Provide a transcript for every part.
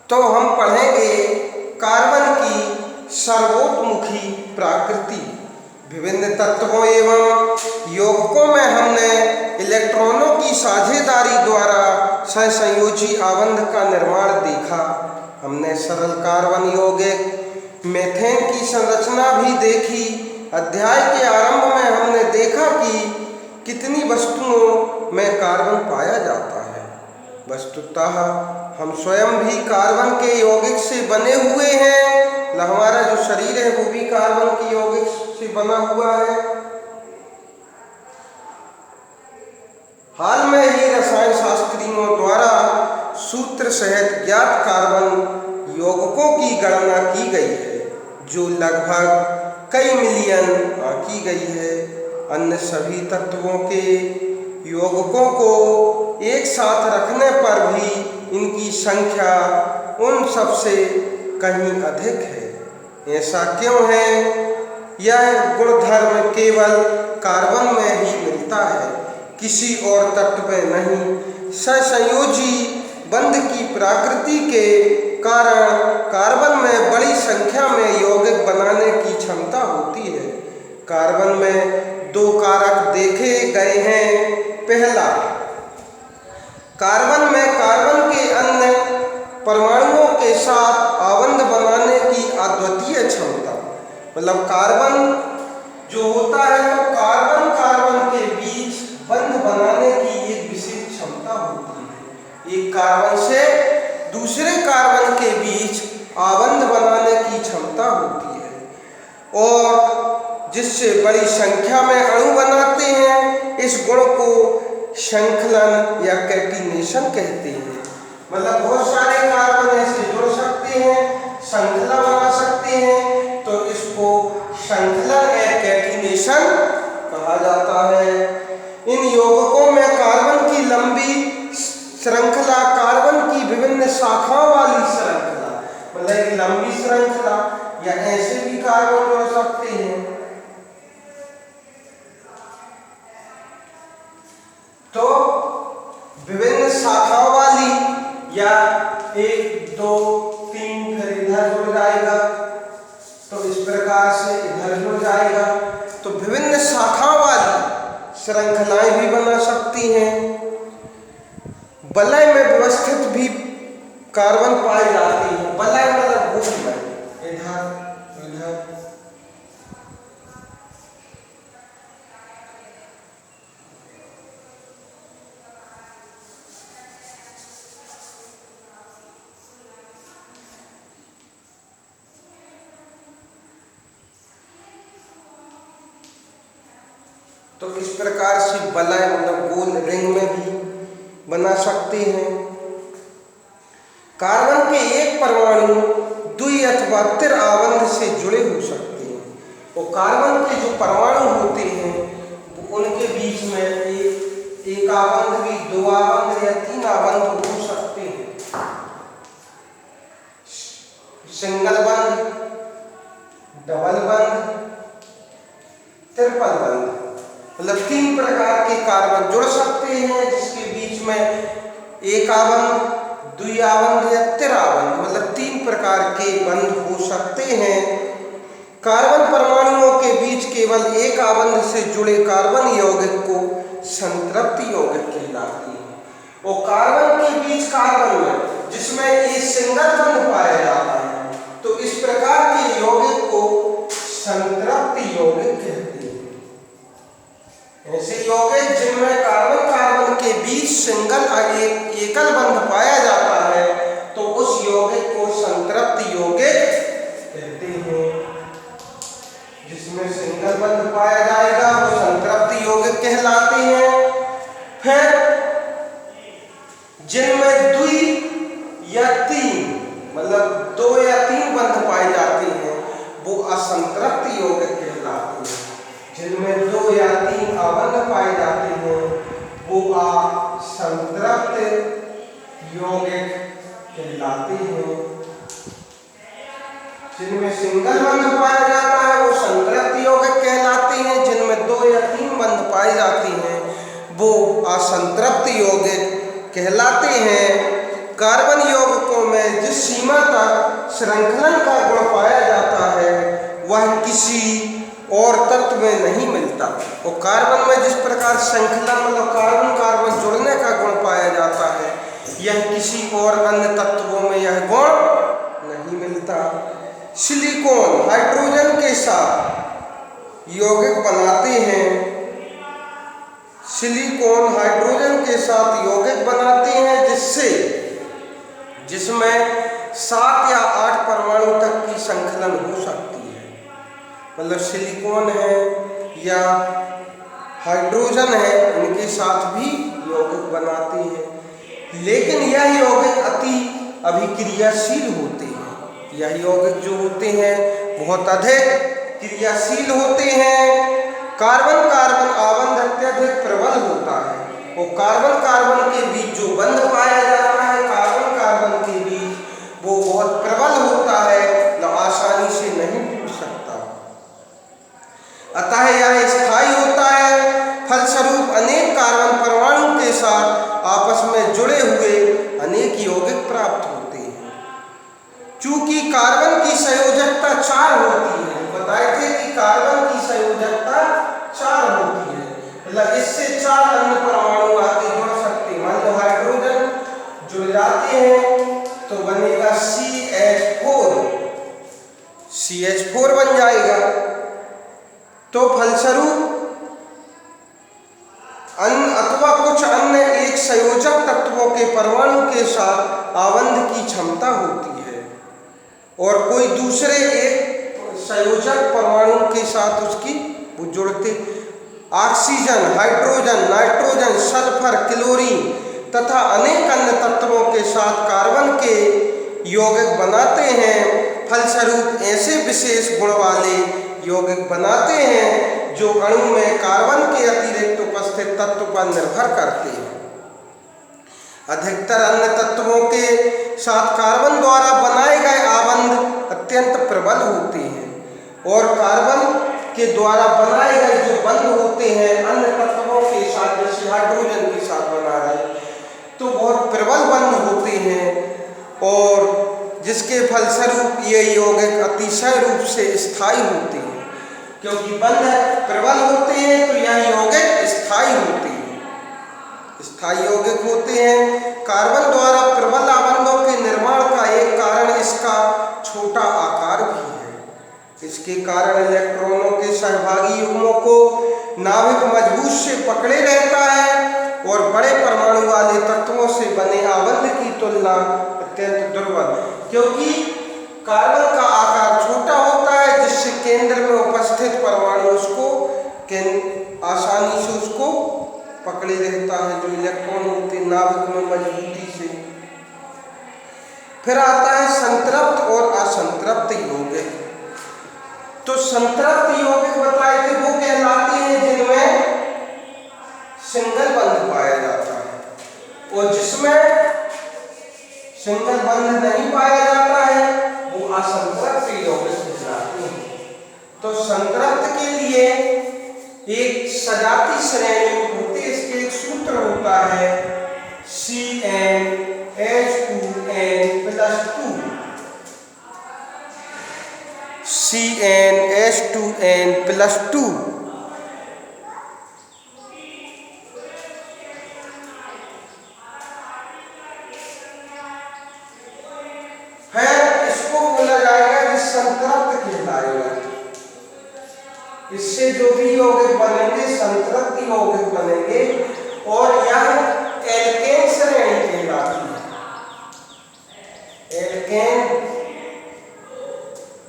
तो हम पढ़ेंगे कार्बन की सर्वोत्मुखी प्रकृति। विभिन्न तत्वों एवं यौगिकों में हमने इलेक्ट्रॉनों की साझेदारी द्वारा सहसंयोजी आबंध का निर्माण देखा। हमने सरल कार्बन यौगिक मीथेन की संरचना भी देखी। अध्याय के आरंभ में हमने देखा कि कितनी वस्तुओं में कार्बन पाया जाता है। वस्तुतः हम स्वयं भी कार्बन के यौगिक से बने हुए हैं। हमारा जो शरीर है वो भी कार्बन के यौगिक से बना हुआ है। हाल में ही रसायन शास्त्रियों द्वारा सूत्र सहित ज्ञात कार्बन यौगिकों की गणना की गई है, जो लगभग कई मिलियन आंकी गई है। अन्य सभी तत्वों के यौगिकों को एक साथ रखने पर भी इनकी संख्या उन सबसे कहीं अधिक है। ऐसा क्यों है? यह गुणधर्म केवल कार्बन में ही मिलता है, किसी और तत्व में नहीं। सहसंयोजी बंध की प्रकृति के कारण कार्बन में बड़ी संख्या में यौगिक बनाने की क्षमता होती है। कार्बन में दो कारक देखे गए हैं। पहला, कार्बन में कार्बन के अन्य परमाणुओं के साथ आबंध बनाने की अद्वितीय क्षमता। मतलब कार्बन जो होता है तो कार्बन कार्बन के बीच बंध बनाने की एक विशेष क्षमता होती है। एक कार्बन से दूसरे कार्बन के बीच आबंध बनाने की क्षमता होती है और जिससे बड़ी संख्या में अणु बनाते हैं। इस गुण को श्रृंखलन या कैटिनेशन कहते हैं। मतलब बहुत सारे कार्बन ऐसे जुड़ सकते हैं, श्रृंखला बना सकते हैं, तो इसको श्रृंखलन या कैटिनेशन कहा जाता है। इन यौगिकों में कार्बन की लंबी श्रृंखला, कार्बन की विभिन्न शाखाओं वाली श्रृंखला, मतलब लंबी श्रृंखला, या ऐसे भी कार्बन जुड़ सकते हैं। तो विभिन्न शाखाओं वाली, या 1 2 3 फिर इधर जुड़ जाएगा, तो इस प्रकार से इधर जुड़ जाएगा। तो विभिन्न शाखाओं वाली श्रृंखलाएं भी बना सकती हैं। वलय में व्यवस्थित भी कार्बन पाए जाते हैं। वलय मतलब गोल में, इधर इधर। तो इस प्रकार से वलय मतलब गोल रिंग में भी बना सकते हैं। कार्बन के एक परमाणु द्वि अथवा तिर आबंध से जुड़े हो सकते हैं। और कार्बन के जो परमाणु होते हैं उनके बीच में एक आबंध भी, 2 आबंध या 3 आबंध हो सकते हैं। सिंगल बंध, डबल बंध, ट्रिपल बंध, मतलब 3 प्रकार के कार्बन जुड़ सकते हैं, जिसके बीच में एक आबंध, द्विआबंध या त्रिआबंध, मतलब 3 प्रकार के बंध हो सकते हैं। कार्बन परमाणुओं के बीच केवल एक आबंध से जुड़े कार्बन यौगिक को संतृप्ति यौगिक कहलाती है। और कार्बन के बीच कार्बन में जिसमें एक सिंगल बंध पाया जाता है, तो इस प्रकार के यौगिक को संतृप्ति यौगिक कहते हैं। ऐसे यौगिक जिनमें कार्बन कार्बन के बीच सिंगल एकल बंध पाया जाता है, तो उस यौगिक को संतृप्ति यौगिक कहते हैं। जिसमें सिंगल बंध पाया जाएगा वो संतृप्ति यौगिक कहलाते हैं। फिर जिनमें द्वि या 3 मतलब 2 या 3 बंध पाए जाते हैं वो असंतृप्ति यौगिक कहलाते हैं। जिनमें 2 या 3 आबंध पाए जाते हैं वो असंतृप्त यौगिक कहलाते हैं। जिनमें सिंगल बंध पाया जाता है वो संतृप्त यौगिक कहलाते हैं। जिनमें 2 या 3 बंध पाए जाते हैं वो असंतृप्त यौगिक कहलाते हैं। कार्बन यौगिकों में जिस सामान्यतः श्रृंखलन का गुण पाया जाता है, वह किसी और तत्व में नहीं मिलता। और कार्बन में जिस प्रकार श्रृंखला मतलब कार्बन कार्बन जुड़ने का गुण पाया जाता है, यह किसी और अन्य तत्वों में यह गुण नहीं मिलता। सिलिकॉन हाइड्रोजन के साथ यौगिक बनाते हैं, सिलिकॉन हाइड्रोजन के साथ यौगिक बनाते हैं जिसमें 7 या 8 परमाणु तक की संकलन हो सकती है। मतलब सिलिकॉन है या हाइड्रोजन है, इनके साथ भी यौगिक बनाते हैं, लेकिन यह यौगिक अति अभिक्रियाशील होते हैं। यह यौगिक जो होते हैं बहुत अधिक क्रियाशील होते हैं। कार्बन कार्बन आबंध अत्यधिक प्रबल होता है और कार्बन कार्बन के बीच जो बंध पाया जाता है कार्बन कार्बन के बीच, वो बहुत प्रबल होता है, आसानी से नहीं टूट सकता। अतः यह स्थायी होता है। फलस्वरूप अनेक कार्बन परमाणु के साथ आपस में जुड़े हुए अनेक यौगिक प्राप्त होते हैं। चूंकि कार्बन की संयोजकता 4 होती है, बताए थे कि कार्बन की संयोजकता 4 होती है, मतलब इससे 4 अन्य परमाणु आके जुड़ सकते हैं। मान लो हाइड्रोजन जुड़ जाते हैं तो बनेगा CH4 बन जाएगा। तो फलस्वरूप अथवा कुछ अन्य एक संयोजक तत्वों के परमाणु के साथ आबंध की क्षमता होती है और कोई दूसरे एक संयोजक परमाणु के साथ उसकी वो जुड़ते। Oxygen, hydrogen, nitrogen, sulphur, chlorine तथा अनेक अन्य तत्वों के साथ कार्बन के यौगिक बनाते हैं। फलस्वरूप ऐसे विशेष गुण वाले यौगिक बनाते हैं जो अणु में कार्बन के अतिरिक्त उपस्थित तत्व पर निर्भर करते हैं। अधिकतर अन्य तत्वों के साथ कार्बन द्वारा बनाए गए आबंध अत्यंत प्रबल होते हैं और कार्बन के द्वारा बनाए गए जो बंध होते हैं अन्य तत्वों के साथ, जैसे हाइड्रोजन के साथ बना रहे, तो बहुत प्रबल बंध होते हैं और जिसके फलस्वरूप ये यौगिक अतिशय रूप से स्थायी होते हैं। क्योंकि बंध प्रबल होते हैं तो यह यौगिक स्थायी होते हैं, स्थायी यौगिक होते हैं। कार्बन द्वारा प्रबल आबंधों के निर्माण का एक कारण इसका छोटा आकार भी है। इसके कारण इलेक्ट्रॉनों के सहभागी युग्मों को नाभिक मजबूत से पकड़े रहता है और बड़े परमाणु वाले तत्वों से बने आबंध की तुलना अत्यंत दुर्बल, क्योंकि कार्बन का आकार छोटा होता है जिससे केंद्र में उपस्थित परमाणु उसको आसानी से उसको पकड़े रहता है, जो इलेक्ट्रॉन होते हैं नाभिक में मजबूती से। फिर आता है संतृप्त और असंतृप्त यौगिक। तो संतृप्त यौगिक बताए थे वो कहलाते हैं जिनमें सिंगल बंध पाया जाता है और जिसमें सिंगल बंध नहीं पाया जाता है वो असंतृप्त यौगिक कहलाते हैं। तो संतृप्त के लिए एक सजाती श्रेणी होती है, इसके एक सूत्र होता है CnH2n+2। CnH2n+2 है, इसको बोला जाएगा कि संतृप्त कहलाएगा। इससे जो भी यौगिक बनेंगे संतृप्त यौगिक बनेंगे और यह एल्केन श्रेणी कहलाती है, एल्केन।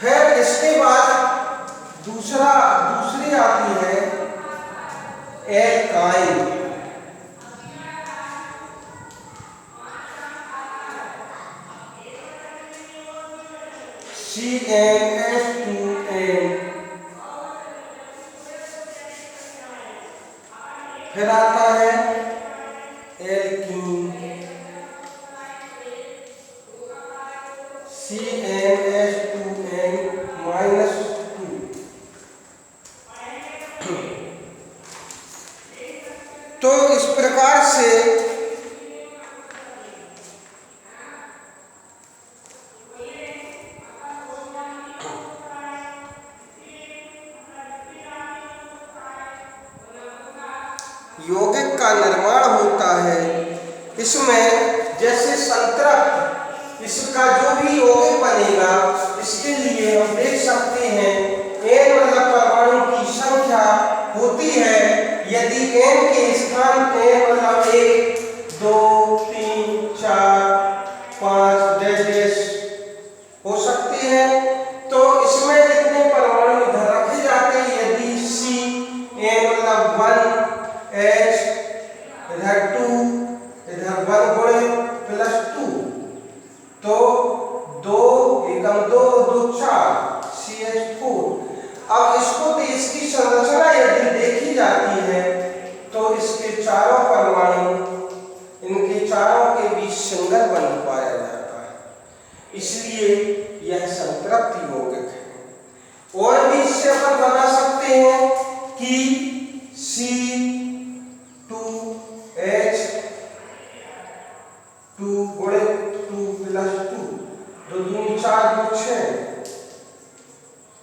फिर इसके बाद दूसरी आती है एल्काइन। CnH2n। फिर आता है एल्कीन, CnH2n-2। तो इस प्रकार से इसमें जैसे संतृप्त इसका जो भी यौगिक बनेगा, इसके लिए हम देख सकते हैं n मतलब परमाणु की संख्या होती है। यदि n के स्थान पे मतलब 1 2 3 4 5 डैश हो सकती है, तो इसमें कितने परमाणु इधर रखे जाते हैं। यदि C n मतलब 1 H इधर 2 इधर 1 गुणे +2, तो 2 एकम 2 2 4 CH4। अब इसको तो इसकी संरचना यदि देखी जाती है तो इसके चारों परमाणु, इनके चारों के बीच सिंगल बंध पाया जाता है, इसलिए यह संतृप्त यौगिक है। और भी इससे अपन बना सकते हैं कि C2H 2 गुणे 2 +2, 2 दूनी 4 2 6।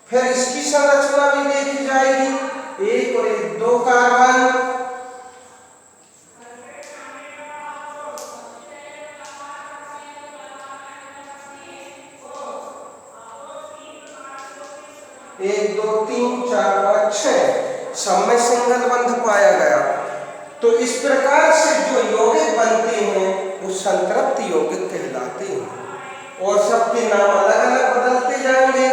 फिर इसकी संरचना भी देखी जाएगी, 1 और 1 2 कार्बन, एक 2 3 4 5 6 सब में सिंगल बंध पाया गया। तो इस प्रकार से जो यौगिक बनते हैं वो संतृप्त यौगिक कहलाते हैं और सबके नाम अलग अलग बदलते जाएंगे।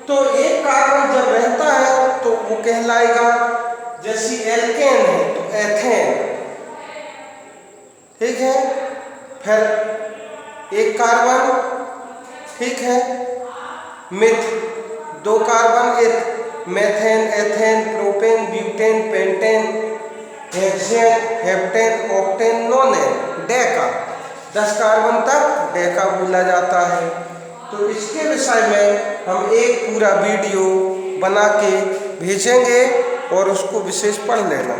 तो एक कार्बन जब रहता है तो वो कहलाएगा, जैसे एल्केन है तो एथेन, ठीक है। फिर एक कार्बन, ठीक है, मिथ, 2 कार्बन एथ, methane ethane propane butane pentane hexane heptane octane नोनेन Deka, 10 carbon तक डेका बोला जाता है। तो इसके विषय में हम एक पूरा वीडियो बना के भेजेंगे और उसको विशेष पढ़ लेना।